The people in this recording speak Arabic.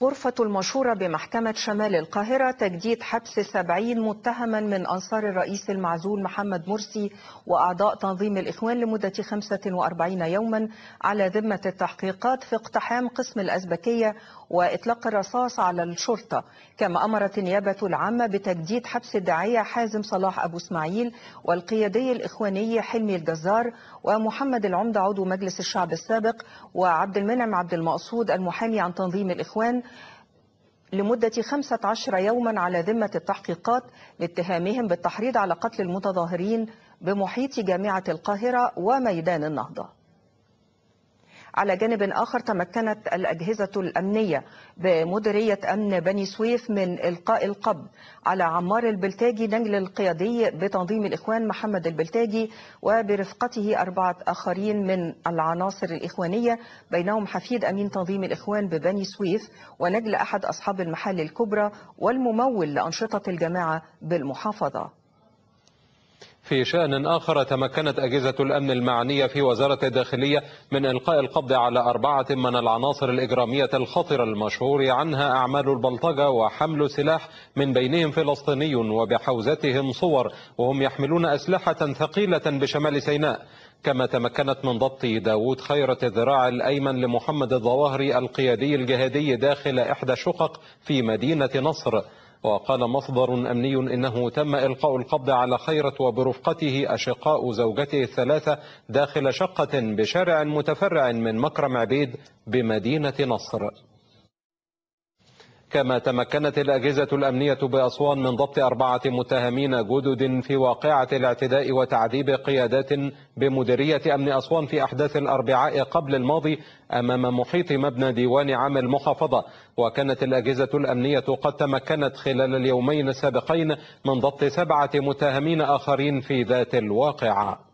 غرفة المشورة بمحكمة شمال القاهرة تجديد حبس 70 متهما من أنصار الرئيس المعزول محمد مرسي وأعضاء تنظيم الإخوان لمدة 45 يوما على ذمة التحقيقات في اقتحام قسم الأزبكية وإطلاق الرصاص على الشرطة. كما أمرت النيابة العامة بتجديد حبس الداعية حازم صلاح أبو اسماعيل والقيادي الإخواني حلمي الجزار ومحمد العمدة عضو مجلس الشعب السابق وعبد المنعم عبد المقصود المحامي عن تنظيم الإخوان لمدة 15 يوما على ذمة التحقيقات لاتهامهم بالتحريض على قتل المتظاهرين بمحيط جامعة القاهرة وميدان النهضة. على جانب آخر تمكنت الأجهزة الأمنية بمديرية أمن بني سويف من إلقاء القبض على عمار البلتاجي نجل القيادي بتنظيم الإخوان محمد البلتاجي وبرفقته 4 آخرين من العناصر الإخوانية بينهم حفيد أمين تنظيم الإخوان ببني سويف ونجل أحد أصحاب المحال الكبرى والممول لأنشطة الجماعة بالمحافظة. في شأن آخر تمكنت أجهزة الأمن المعنية في وزارة الداخلية من إلقاء القبض على 4 من العناصر الإجرامية الخطرة المشهور عنها أعمال البلطجة وحمل سلاح، من بينهم فلسطيني وبحوزتهم صور وهم يحملون أسلحة ثقيلة بشمال سيناء. كما تمكنت من ضبط داود خيرت الذراع الأيمن لمحمد الظواهري القيادي الجهادي داخل إحدى الشقق في مدينة نصر. وقال مصدر أمني إنه تم إلقاء القبض على خيرت وبرفقته أشقاء زوجته الثلاثة داخل شقة بشارع متفرع من مكرم عبيد بمدينة نصر. كما تمكنت الأجهزة الأمنية بأسوان من ضبط 4 متهمين جدد في واقعة الاعتداء وتعذيب قيادات بمديرية أمن أسوان في أحداث الأربعاء قبل الماضي أمام محيط مبنى ديوان عام المحافظة. وكانت الأجهزة الأمنية قد تمكنت خلال اليومين السابقين من ضبط 7 متهمين آخرين في ذات الواقعة.